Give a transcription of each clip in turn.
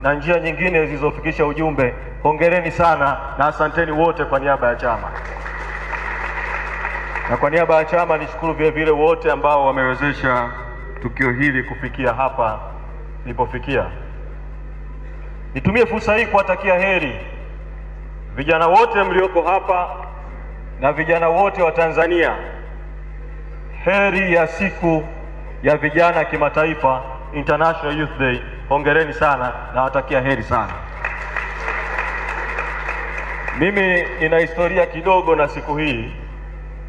na njia nyingine zilizofikisha ujumbe. Hongereni sana na asanteni wote kwa niaba ya chama. Na kwa niaba ya chama nishukuru vile vile wote ambao wamewezesha tukio hili kufikia hapa nilipofikia. Nitumie fursa hii kuwatakia heri vijana wote mlioko hapa na vijana wote wa Tanzania. Heri ya siku ya vijana kimataifa, International Youth Day. Hongereni sana na watakia heri sana. Mimi nina historia kidogo na siku hii.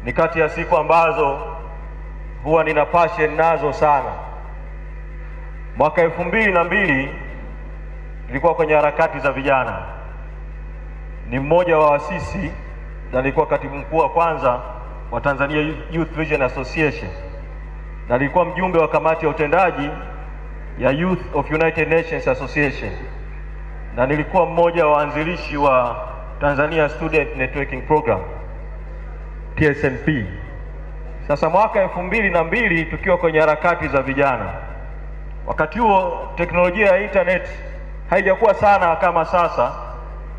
Ni kati ya siku ambazo huwa nina passion nazo sana. Mwaka 2002 nilikuwa kwenye harakati za vijana. Ni mmoja wa waasisi na nilikuwa katibu mkuu wa kwanza wa Tanzania Youth Vision Association, na nilikuwa mjumbe wa kamati ya utendaji ya Youth of United Nations Association, na nilikuwa mmoja wa waanzilishi wa Tanzania Student Networking Program TSNP. Sasa mwaka 2002 tukiwa kwenye harakati za vijana, wakati huo teknolojia ya internet haijakuwa sana kama sasa.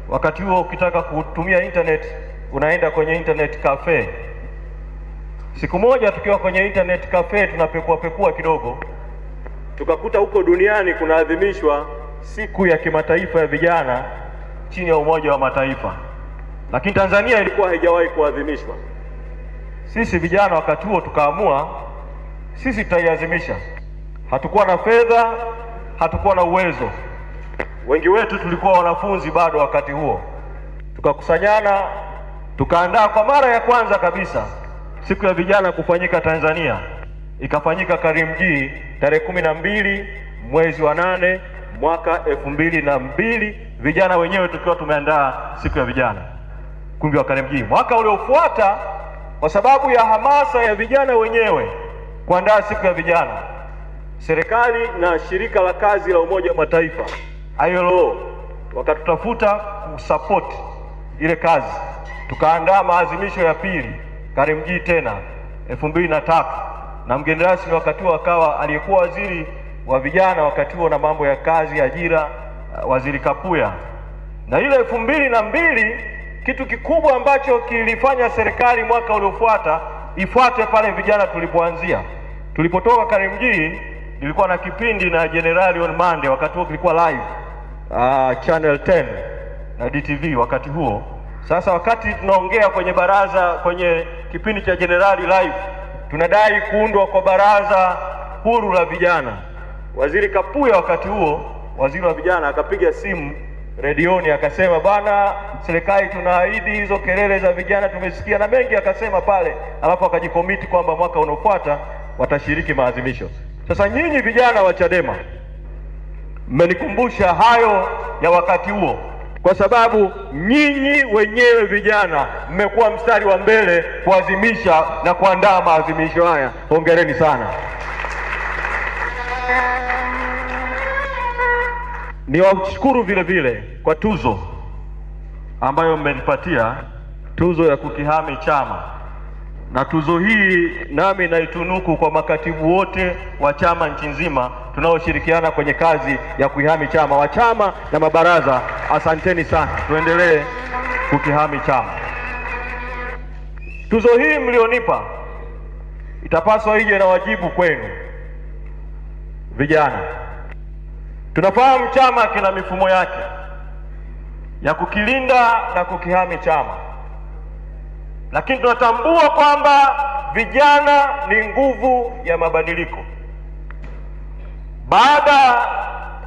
Wakati huo ukitaka kutumia internet unaenda kwenye internet cafe. Siku moja tukiwa kwenye internet cafe tunapekua kidogo, tukakuta huko duniani kunaadhimishwa siku ya kimataifa ya vijana chini ya Umoja wa Mataifa, lakini Tanzania ilikuwa haijawahi kuadhimishwa. Sisi vijana wakati huo tukaamua sisi tutaiadhimisha. Hatukuwa na fedha, hatukuwa na uwezo. Wengi wetu tulikuwa wanafunzi bado wakati huo. Tukakusanyana, tukaandaa kwa mara ya kwanza kabisa siku ya vijana kufanyika Tanzania. Ikafanyika Karimjee tarehe 12 mwezi wa 8 mwaka 2002, vijana wenyewe tukiwa tumeandaa siku ya vijana kumbi wa Karimjee. Mwaka uliofuata, kwa sababu ya hamasa ya vijana wenyewe kuandaa siku ya vijana, serikali na shirika la kazi la Umoja wa Mataifa ILO wakatutafuta kusupport ile kazi. Tukaandaa maadhimisho ya pili Karimjee tena 2003, na mgeni rasmi wakati huo akawa aliyekuwa waziri wa vijana wakati huo na mambo ya kazi, ajira, Waziri Kapuya. Na ile 2002 kitu kikubwa ambacho kilifanya serikali mwaka uliofuata ifuate pale vijana tulipoanzia. Tulipotoka Karimjee nilikuwa na kipindi na Generali on Monday, wakati huo kilikuwa live Channel 10 na DTV wakati huo. Sasa wakati tunaongea kwenye baraza, kwenye kipindi cha Generali live, tunadai kuundwa kwa baraza huru la vijana. Waziri Kapuya wakati huo, waziri wa vijana, akapiga simu redioni akasema, bana, serikali tunaahidi hizo kelele za vijana tumesikia, na mengi akasema pale, alafu akajikomiti kwamba mwaka unaofuata watashiriki maadhimisho. Sasa nyinyi vijana wa Chadema mmenikumbusha hayo ya wakati huo, kwa sababu nyinyi wenyewe vijana mmekuwa mstari wa mbele kuadhimisha na kuandaa maadhimisho haya. Hongereni sana. Niwashukuru vile vile kwa tuzo ambayo mmenipatia, tuzo ya kukihami chama, na tuzo hii nami naitunuku kwa makatibu wote wa chama nchi nzima tunaoshirikiana kwenye kazi ya kuihami chama, wa chama na mabaraza. Asanteni sana, tuendelee kukihami chama. Tuzo hii mlionipa itapaswa ije na wajibu kwenu vijana. Tunafahamu chama kina mifumo yake ya kukilinda na kukihami chama, lakini tunatambua kwamba vijana ni nguvu ya mabadiliko. Baada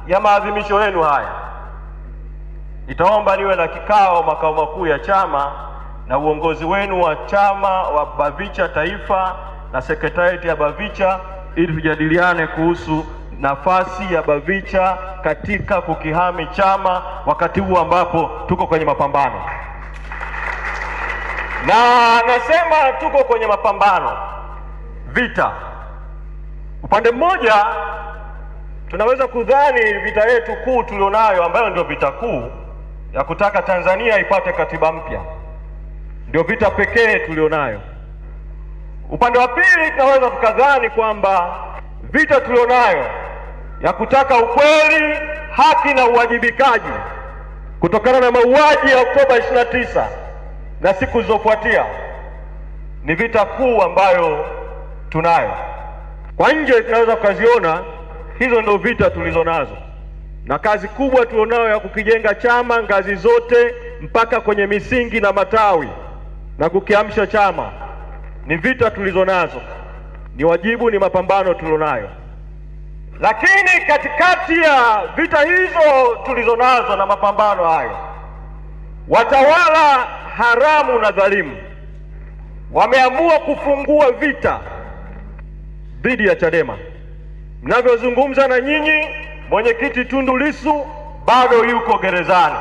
ya maadhimisho yenu haya, nitaomba niwe na kikao makao makuu ya chama na uongozi wenu wa chama wa BAVICHA Taifa na sekretarieti ya BAVICHA ili tujadiliane kuhusu nafasi ya BAVICHA katika kukihami chama wakati huu ambapo tuko kwenye mapambano. Na nasema tuko kwenye mapambano, vita. Upande mmoja tunaweza kudhani vita yetu kuu tulionayo, ambayo ndio vita kuu ya kutaka Tanzania ipate katiba mpya, ndio vita pekee tulionayo. Upande wa pili tunaweza tukadhani kwamba vita tulionayo ya kutaka ukweli, haki na uwajibikaji kutokana na mauaji ya Oktoba 29 na siku zilizofuatia ni vita kuu ambayo tunayo. Kwa nje tunaweza kuziona hizo ndio vita tulizonazo, na kazi kubwa tulionayo ya kukijenga chama ngazi zote mpaka kwenye misingi na matawi na kukiamsha chama ni vita tulizonazo, ni wajibu, ni mapambano tulionayo. Lakini katikati ya vita hizo tulizonazo na mapambano hayo, watawala haramu na dhalimu wameamua kufungua vita dhidi ya Chadema. Mnavyozungumza na nyinyi, mwenyekiti Tundu Lissu bado yuko gerezani.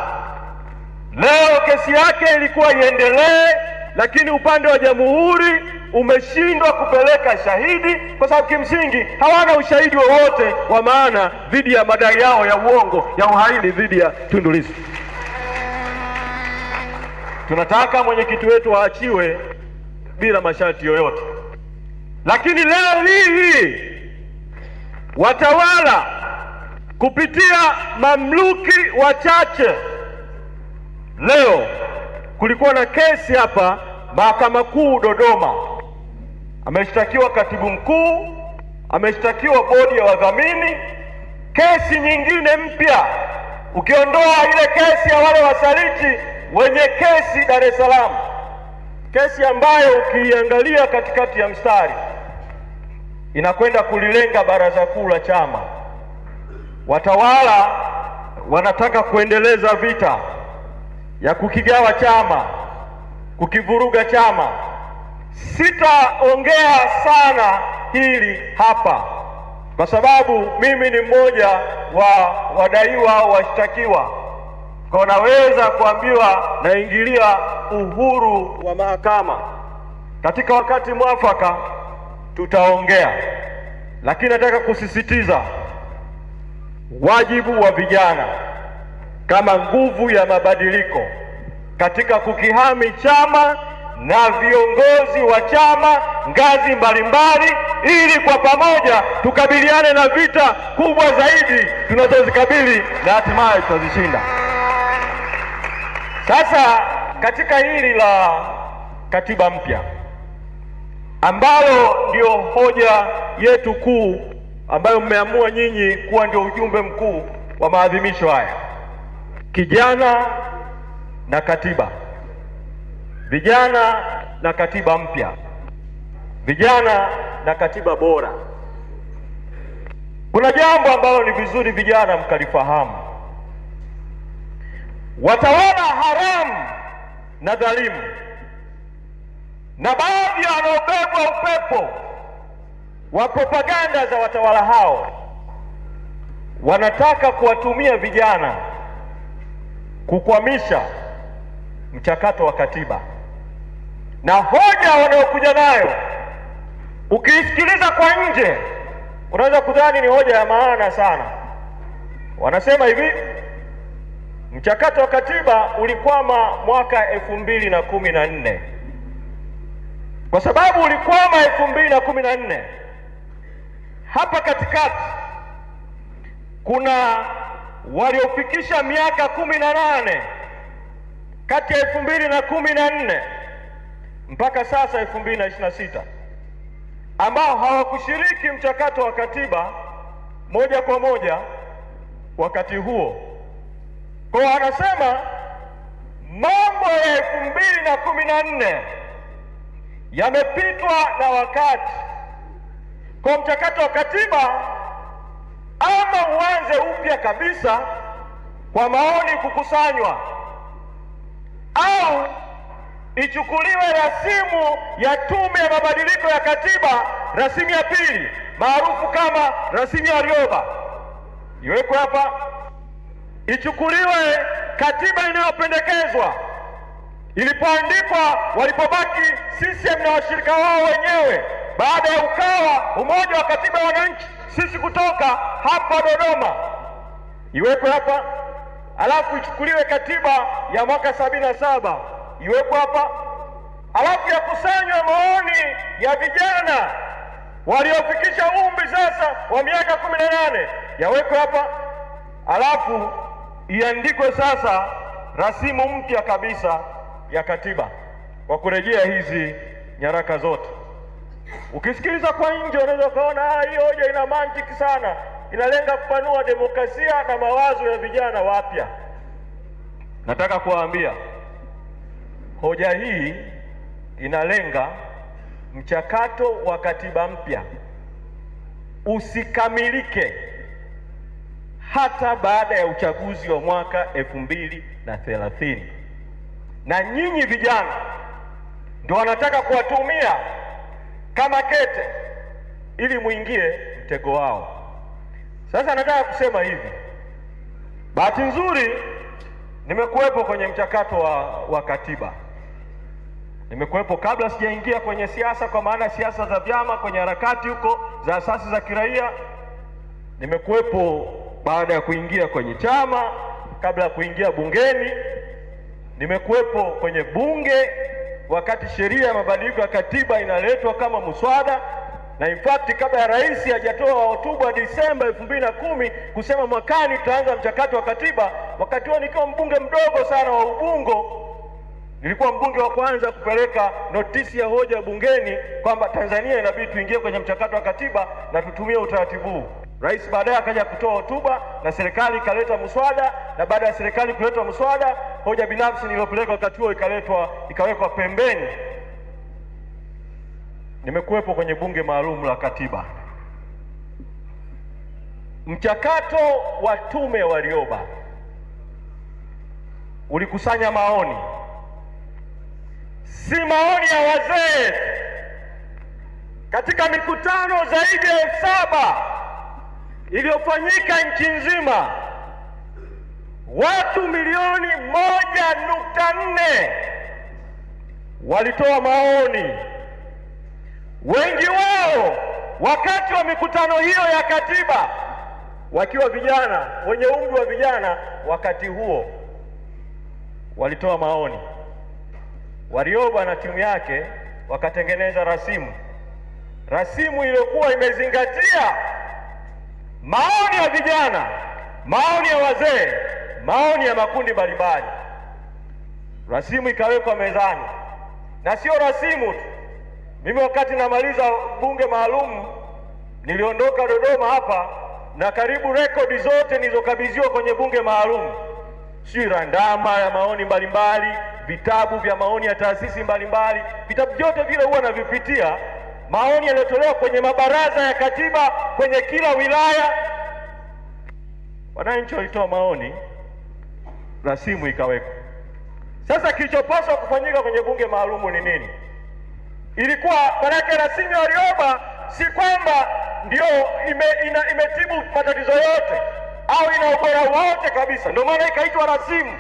Leo kesi yake ilikuwa iendelee, lakini upande wa jamhuri umeshindwa kupeleka shahidi kwa sababu kimsingi hawana ushahidi wowote wa maana dhidi ya madai yao ya uongo ya uhaini dhidi ya Tundu Lissu. Tunataka mwenyekiti wetu aachiwe bila masharti yoyote. Lakini leo hii watawala kupitia mamluki wachache, leo kulikuwa na kesi hapa Mahakama Kuu Dodoma, ameshtakiwa katibu mkuu, ameshtakiwa bodi ya wadhamini, kesi nyingine mpya, ukiondoa ile kesi ya wale wasaliti wenye kesi Dar es Salaam, kesi ambayo ukiangalia katikati ya mstari inakwenda kulilenga baraza kuu la chama. Watawala wanataka kuendeleza vita ya kukigawa chama, kukivuruga chama. Sitaongea sana hili hapa kwa sababu mimi ni mmoja wa wadaiwa au washtakiwa, kwa naweza kuambiwa naingilia uhuru wa mahakama. Katika wakati mwafaka tutaongea, lakini nataka kusisitiza wajibu wa vijana kama nguvu ya mabadiliko katika kukihami chama na viongozi wa chama ngazi mbalimbali, ili kwa pamoja tukabiliane na vita kubwa zaidi tunazozikabili na hatimaye tutazishinda. Sasa katika hili la katiba mpya ambalo ndio hoja yetu kuu ambayo mmeamua nyinyi kuwa ndio ujumbe mkuu wa maadhimisho haya, kijana na katiba, vijana na katiba mpya, vijana na katiba bora. Kuna jambo ambalo ni vizuri vijana mkalifahamu. Watawala haramu na dhalimu na baadhi ya wanaobebwa upepo wa propaganda za watawala hao wanataka kuwatumia vijana kukwamisha mchakato wa katiba. Na hoja wanayokuja nayo ukiisikiliza kwa nje unaweza kudhani ni hoja ya maana sana. Wanasema hivi, mchakato wa katiba ulikwama mwaka 2014. Kwa sababu ulikwama 2014, hapa katikati kuna waliofikisha miaka 18 kati ya 2014 mpaka sasa 2026 ambao hawakushiriki mchakato wa katiba moja kwa moja wakati huo. Kwa wanasema mambo ya 2014 yamepitwa na wakati. Kwa mchakato wa katiba ama uanze upya kabisa kwa maoni kukusanywa, au ichukuliwe rasimu ya Tume ya Mabadiliko ya Katiba, rasimu ya pili maarufu kama rasimu ya Rioba, iwekwe hapa, ichukuliwe katiba inayopendekezwa ilipoandikwa walipobaki CCM na washirika wao wenyewe baada ya UKAWA, Umoja wa Katiba ya Wananchi, sisi kutoka hapa Dodoma, iwekwe hapa. Alafu ichukuliwe katiba ya mwaka 77 iwekwe hapa. Alafu yakusanywe maoni ya vijana waliofikisha umri sasa wa miaka 18 yawekwe hapa. alafu iandikwe sasa rasimu mpya kabisa ya katiba kwa kurejea hizi nyaraka zote. Ukisikiliza kwa nje unaweza ukaona hii hoja ina mantiki sana, inalenga kupanua demokrasia na mawazo ya vijana wapya. Nataka kuwaambia hoja hii inalenga mchakato wa katiba mpya usikamilike hata baada ya uchaguzi wa mwaka 2030, na nyinyi vijana ndio wanataka kuwatumia kama kete ili muingie mtego wao. Sasa nataka kusema hivi, bahati nzuri nimekuwepo kwenye mchakato wa katiba. Nimekuwepo kabla sijaingia kwenye siasa, kwa maana siasa za vyama, kwenye harakati huko za asasi za kiraia. Nimekuwepo baada ya kuingia kwenye chama, kabla ya kuingia bungeni. Nimekuwepo kwenye bunge wakati sheria ya mabadiliko ya katiba inaletwa kama muswada, na in fact kabla ya rais hajatoa hotuba Disemba 2010 kusema mwakani tutaanza mchakato wa katiba. Wakati huo nikiwa mbunge mdogo sana wa Ubungo, nilikuwa mbunge wa kwanza kupeleka notisi ya hoja bungeni kwamba Tanzania inabidi tuingie kwenye mchakato wa katiba na tutumie utaratibu huu. Rais baadaye akaja kutoa hotuba na serikali ikaleta muswada, na baada ya serikali kuleta muswada, hoja binafsi niliyopeleka wakati huo ikawekwa pembeni. Nimekuwepo kwenye bunge maalum la katiba. Mchakato wa tume ya Warioba ulikusanya maoni, si maoni ya wazee. Katika mikutano zaidi ya 7,000 iliyofanyika nchi nzima, watu milioni 1.4 walitoa maoni. Wengi wao wakati wa mikutano hiyo ya katiba wakiwa vijana, wenye umri wa vijana wakati huo, walitoa maoni. Warioba na timu yake wakatengeneza rasimu iliyokuwa imezingatia maoni ya vijana, maoni ya wazee, maoni ya makundi mbalimbali. Rasimu ikawekwa mezani, na sio rasimu tu. Mimi wakati namaliza bunge maalum niliondoka Dodoma hapa na karibu rekodi zote nilizokabidhiwa kwenye bunge maalum, si randama ya maoni mbalimbali, vitabu vya maoni ya taasisi mbalimbali, vitabu vyote vile huwa navipitia, maoni yaliyotolewa kwenye mabaraza ya katiba kwenye kila wilaya. Wananchi walitoa maoni, rasimu ikawekwa. Sasa kilichopaswa kufanyika kwenye bunge maalum ni nini? Ilikuwa manake rasimu ya Warioba si kwamba ndio imetibu matatizo yote au ina ubora wote kabisa, ndio maana ikaitwa rasimu.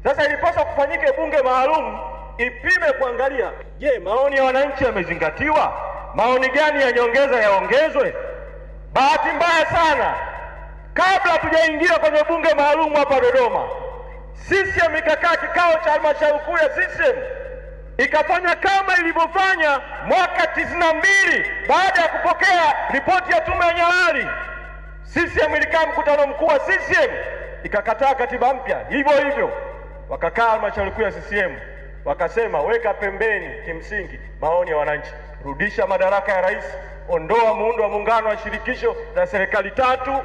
Sasa ilipaswa kufanyike bunge maalum ipime kuangalia, je, maoni ya wananchi yamezingatiwa? Maoni gani ya nyongeza yaongezwe? Bahati mbaya sana, kabla hatujaingia kwenye bunge maalum hapa Dodoma, CCM ikakaa kikao cha halmashauri kuu ya CCM ikafanya kama ilivyofanya mwaka 92 baada ya kupokea ripoti ya tume ya Nyalali. CCM ilikaa mkutano mkuu wa CCM ikakataa katiba mpya hivyo hivyo. Wakakaa halmashauri kuu ya CCM wakasema, weka pembeni kimsingi maoni ya wananchi, rudisha madaraka ya rais, ondoa muundo wa muungano wa shirikisho na serikali tatu,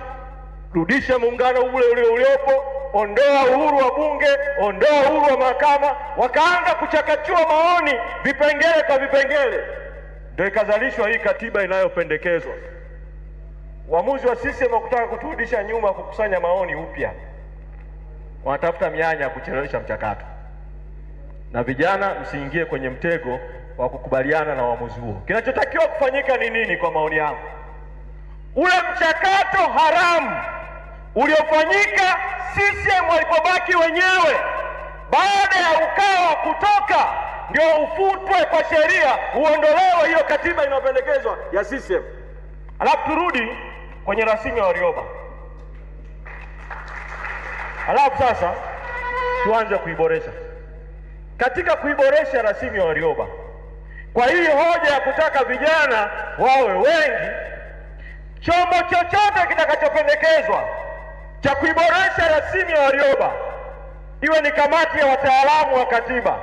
rudisha muungano ule uliopo, ondoa uhuru wa bunge, ondoa uhuru wa mahakama. Wakaanza kuchakachua maoni vipengele kwa vipengele, ndio ikazalishwa hii katiba inayopendekezwa. Uamuzi wa CCM wa kutaka kuturudisha nyuma, kukusanya maoni upya, wanatafuta mianya ya kuchelewesha mchakato. Na vijana, msiingie kwenye mtego wa kukubaliana na uamuzi huo. Kinachotakiwa kufanyika ni nini? Kwa maoni yangu, ule mchakato haramu uliofanyika CCM walipobaki wenyewe baada ya Ukawa kutoka, ndio ufutwe kwa sheria, uondolewe hiyo katiba inayopendekezwa ya CCM. Alafu turudi kwenye rasimu ya Warioba. Alafu sasa tuanze kuiboresha. Katika kuiboresha rasimu ya Warioba, kwa hii hoja ya kutaka vijana wawe wengi, chombo chochote kitakachopendekezwa cha kuiboresha rasimu ya Warioba iwe ni kamati ya wataalamu wa katiba.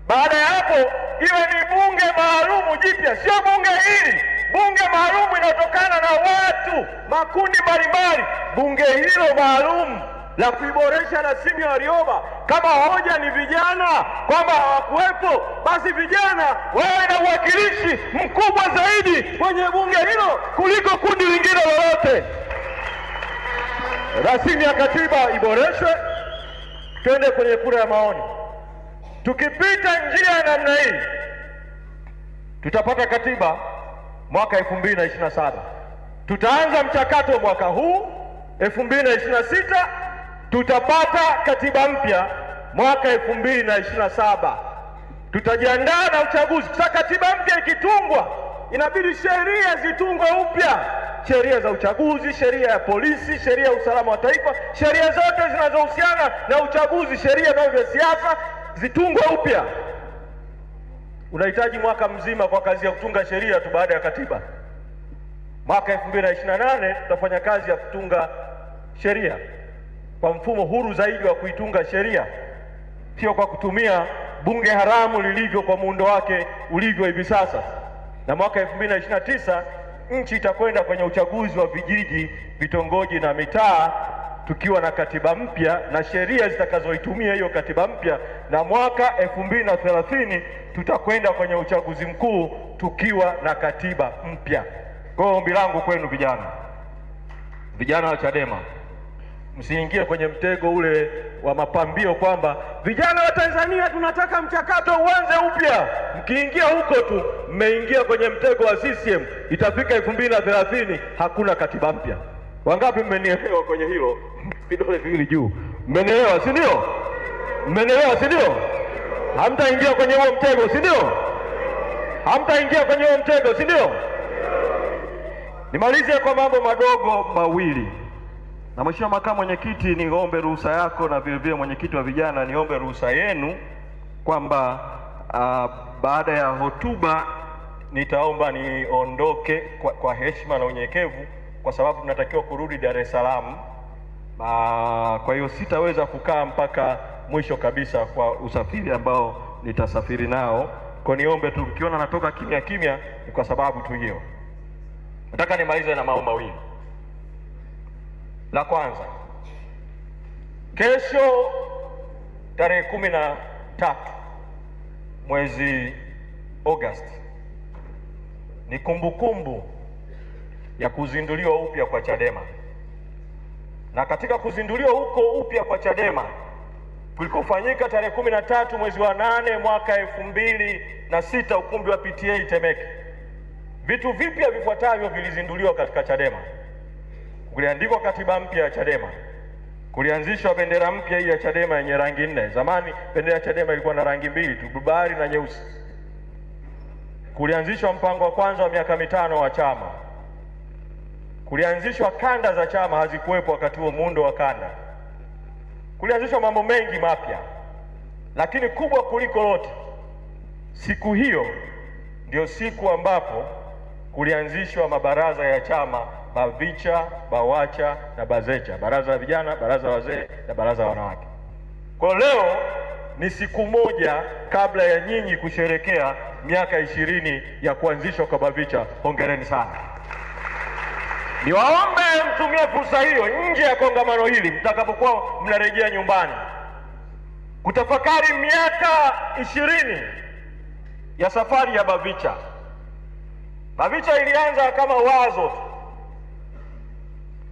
Baada ya hapo iwe ni bunge maalumu jipya, sio bunge hili, bunge maalumu inatokana na watu makundi mbalimbali. Bunge hilo maalumu la kuiboresha rasimu ya Warioba, kama hoja ni vijana kwamba hawakuwepo, basi vijana wawe na uwakilishi mkubwa zaidi kwenye bunge hilo kuliko kundi lingine lolote. Rasimu ya katiba iboreshwe, twende kwenye kura ya maoni. Tukipita njia ya namna hii, tutapata katiba mwaka 2027. Tutaanza mchakato mwaka huu 2026, tutapata katiba mpya mwaka 2027. Tutajiandaa na uchaguzi. Sasa katiba mpya ikitungwa, inabidi sheria zitungwe upya, sheria za uchaguzi, sheria ya polisi, sheria ya usalama wa taifa, sheria zote zinazohusiana na uchaguzi, sheria za siasa zitungwe upya. Unahitaji mwaka mzima kwa kazi ya kutunga sheria tu. Baada ya katiba mwaka 2028 tutafanya kazi ya kutunga sheria kwa mfumo huru zaidi wa kuitunga sheria, sio kwa kutumia bunge haramu lilivyo kwa muundo wake ulivyo hivi sasa. Na mwaka 2029 nchi itakwenda kwenye uchaguzi wa vijiji, vitongoji na mitaa, tukiwa na katiba mpya na sheria zitakazoitumia hiyo katiba mpya, na mwaka 2030 tutakwenda kwenye uchaguzi mkuu tukiwa na katiba mpya. Kwa hiyo ombi langu kwenu vijana wa Chadema, msiingie kwenye mtego ule wa mapambio kwamba vijana wa Tanzania tunataka mchakato uanze upya. Mkiingia huko tu mmeingia kwenye mtego wa CCM. Itafika 2030 hakuna katiba mpya. Wangapi mmenielewa kwenye hilo? Vidole viwili juu. Mmenielewa, si ndio? Mmenielewa, si ndio? Hamtaingia kwenye huo mtego, si ndio? Hamtaingia kwenye huo mtego, si ndio? Nimalize kwa mambo madogo mawili. Na Mheshimiwa Makamu Mwenyekiti, niombe ruhusa yako na vile vile mwenyekiti wa vijana niombe ruhusa yenu kwamba baada ya hotuba nitaomba niondoke kwa heshima na unyenyekevu, kwa sababu tunatakiwa kurudi Dar es Salaam. Kwa hiyo sitaweza kukaa mpaka mwisho kabisa kwa usafiri ambao nitasafiri nao. Kwa niombe tu, ukiona natoka kimya kimya ni kwa sababu tu hiyo. Nataka nimalize na mambo mawili. La kwanza, kesho tarehe 13 mwezi Agosti ni kumbukumbu ya kuzinduliwa upya kwa Chadema. Na katika kuzinduliwa huko upya kwa Chadema kulikofanyika tarehe 13 mwezi wa 8 mwaka 2006 ukumbi wa PTA Temeke, vitu vipya vifuatavyo vilizinduliwa katika Chadema. Kuliandikwa katiba mpya ya Chadema, kulianzishwa bendera mpya hii ya Chadema yenye rangi 4. Zamani bendera ya Chadema ilikuwa na rangi 2 tu, bluu bahari na nyeusi. Kulianzishwa mpango wa kwanza wa miaka 5 wa chama. Kulianzishwa kanda za chama, hazikuwepo wakati huo muundo wa kanda. Kulianzishwa mambo mengi mapya, lakini kubwa kuliko lote, siku hiyo ndio siku ambapo kulianzishwa mabaraza ya chama, BAVICHA, BAWACHA na BAZECHA, baraza la vijana, baraza la wazee na baraza la wanawake. Kwa leo ni siku moja kabla ya nyinyi kusherekea miaka 20 ya kuanzishwa kwa BAVICHA. Hongereni sana. Niwaombe mtumie fursa hiyo nje ya kongamano hili, mtakapokuwa mnarejea nyumbani, kutafakari miaka 20 ya safari ya BAVICHA. BAVICHA ilianza kama wazo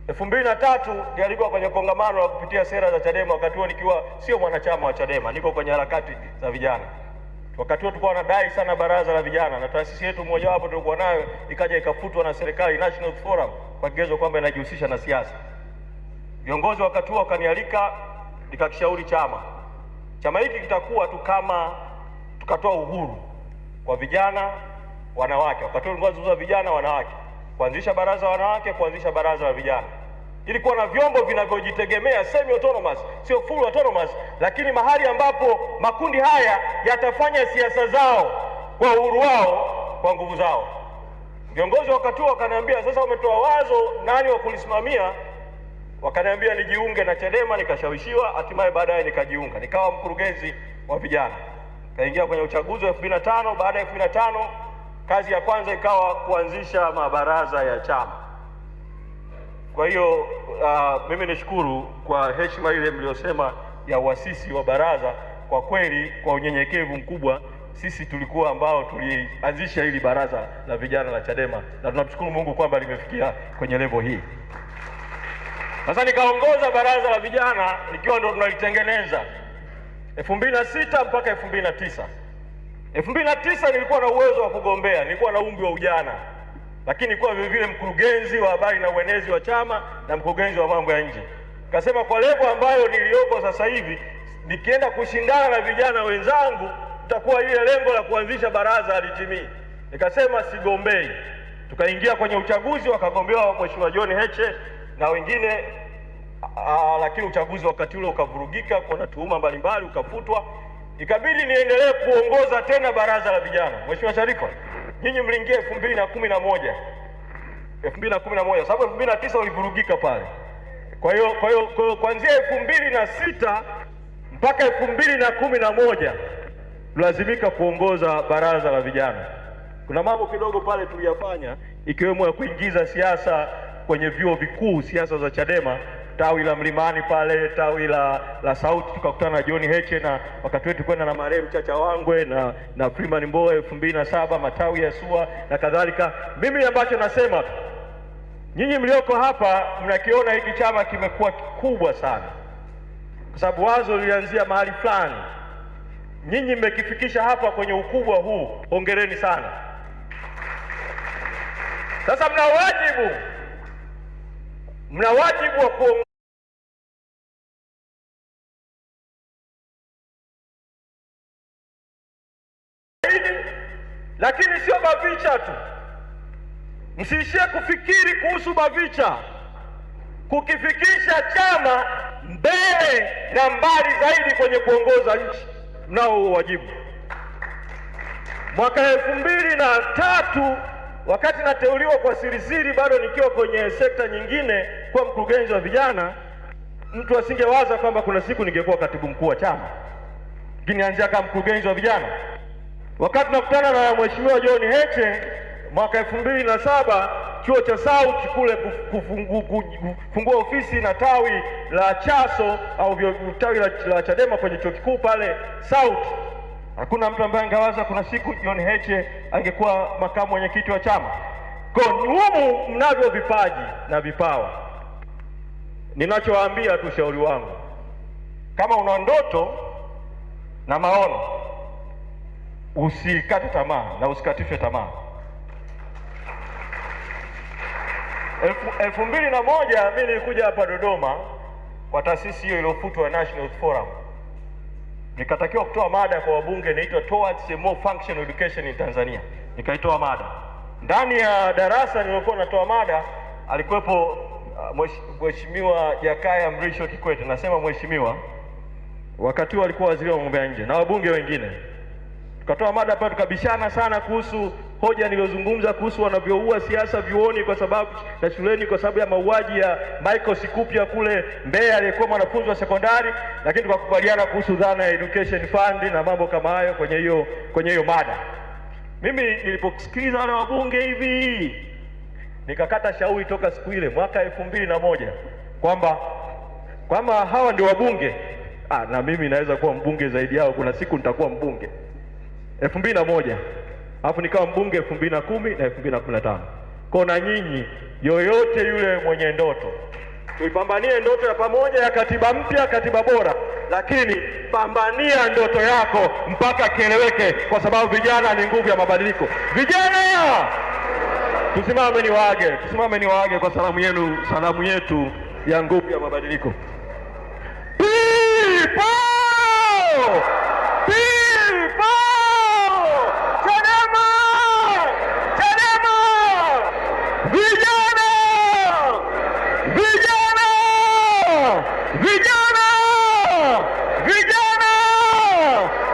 2003, nilikuwa kwenye kongamano la kupitia sera za Chadema. Wakati huo nikiwa sio mwanachama wa Chadema, niko kwenye harakati za vijana. Wakati huo tulikuwa tunadai sana baraza la vijana, na taasisi yetu mmoja wapo tulikuwa nayo ikaja ikafutwa na serikali, National Forum, kwa kigezo kwamba inajihusisha na siasa. Viongozi wakati huo wakanialika, nikakishauri chama hiki kitakuwa tu kama tukatoa uhuru kwa vijana, wanawake. Wakati huo tulikuwa vijana, wanawake, kuanzisha baraza la wanawake, kuanzisha baraza la vijana. Ilikuwa na vyombo vinavyojitegemea, semi autonomous, sio full autonomous, lakini mahali ambapo makundi haya yatafanya siasa zao kwa uhuru wao, kwa nguvu zao. Viongozi wakati huo wakaniambia, sasa umetoa wazo, nani wa kulisimamia? wakaniambia nijiunge na Chadema, nikashawishiwa, hatimaye baadaye nikajiunga, nikawa mkurugenzi wa vijana. Kaingia kwenye uchaguzi wa 2005. Baada ya 2005 kazi ya kwanza ikawa kuanzisha mabaraza ya chama. Kwa hiyo mimi nishukuru kwa heshima ile mliosema ya uasisi wa baraza. Kwa kweli, kwa unyenyekevu mkubwa, sisi tulikuwa ambao tulianzisha hili baraza la vijana la Chadema, na tunamshukuru Mungu kwamba limefikia kwenye level hii. Sasa nikaongoza baraza la vijana nikiwa ndo tunalitengeneza 2006 mpaka 2009. 2009 nilikuwa na uwezo wa kugombea, nilikuwa na umri wa ujana, lakini nilikuwa vile vile mkurugenzi wa habari na uenezi wa chama na mkurugenzi wa mambo ya nje. Nikasema kwa level ambayo niliyoko sasa hivi, nikienda kushindana na vijana wenzangu, itakuwa ile lengo la kuanzisha baraza halitimii. Nikasema sigombei. Tukaingia kwenye uchaguzi, wakagombea Mheshimiwa John Heche na wengine, lakini uchaguzi wakati ule ukavurugika kwa tuhuma mbalimbali, ukafutwa. Ikabidi niendelee kuongoza tena baraza la vijana. Mheshimiwa Sharifa, nyinyi mliingia 2011. 2011 sababu 2009 ulivurugika pale. Kwa hiyo kuanzia 2006 mpaka 2011 tulazimika kuongoza baraza la vijana. Kuna mambo kidogo pale tuliyafanya, ikiwemo ya kuingiza siasa kwenye vyuo vikuu, siasa za Chadema, tawi la Mlimani pale, tawi la Sauti, tukakutana na John Heche na wakati wetu kwenda na marehemu Chacha Wangwe na Freeman Mbowe 2007, matawi ya SUA na kadhalika. Mimi ambacho nasema, nyinyi mlioko hapa mnakiona hiki chama kimekuwa kikubwa sana, kwa sababu wazo lilianzia mahali fulani. Nyinyi mmekifikisha hapa kwenye ukubwa huu, hongereni sana. Sasa mna wajibu wa kuongoza, lakini sio BAVICHA tu. Msiishie kufikiri kuhusu BAVICHA, kukifikisha chama mbele na mbali zaidi kwenye kuongoza nchi, mnao wajibu. Mwaka 2003 wakati nateuliwa kwa sirisiri, bado nikiwa kwenye sekta nyingine kuwa mkurugenzi wa vijana, mtu asingewaza kwamba kuna siku ningekuwa katibu mkuu wa chama, lakini nianzia kama mkurugenzi wa vijana. Wakati nakutana na Mheshimiwa John Heche mwaka 2007 chuo cha Sauti kule kufungua ofisi na tawi la Chaso au tawi la Chadema kwenye chuo kikuu pale Sauti, hakuna mtu ambaye angewaza kuna siku John Heche angekuwa makamu mwenyekiti wa chama. Kwa humu mnavyo vipaji na vipawa. Ninachowaambia tu, ushauri wangu, kama una ndoto na maono, usikate tamaa na usikatishwe tamaa. 2001 mimi nilikuja hapa Dodoma kwa taasisi hiyo iliyofutwa National Youth Forum. Nikatakiwa kutoa mada kwa wabunge inaitwa Towards a More Functional Education in Tanzania. Nikaitoa mada. Ndani ya darasa nililokuwa natoa mada alikuwepo Mheshimiwa Jakaya Mrisho Kikwete. Nasema mheshimiwa, wakati huo alikuwa waziri wa mambo ya nje na wabunge wengine. Tukatoa mada hapa, tukabishana sana kuhusu hoja niliyozungumza kuhusu wanavyoua siasa vyuoni kwa sababu na shuleni kwa sababu ya mauaji ya Michael Sikupia kule Mbeya aliyekuwa mwanafunzi wa sekondari, lakini tukakubaliana kuhusu dhana ya education fund na mambo kama hayo kwenye hiyo mada. Mimi niliposikiliza wale wabunge hivi, nikakata shauri toka siku ile mwaka 2001 kwamba hawa ndio wabunge, na mimi naweza kuwa mbunge zaidi yao, kuna siku nitakuwa mbunge. 2001 alafu nikawa mbunge 2010 na 2015. Kwa na nyinyi, yoyote yule mwenye ndoto, tuipambanie ndoto ya pamoja ya katiba mpya, katiba bora, lakini pambania ndoto yako mpaka kieleweke, kwa sababu vijana ni nguvu ya mabadiliko. Vijana, tusimame niwaage kwa salamu yetu ya nguvu ya mabadiliko.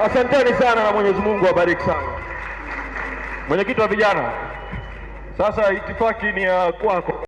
Asanteni sana na Mwenyezi Mungu awabariki sana. Mwenyekiti wa vijana, sasa itifaki ni ya kwako.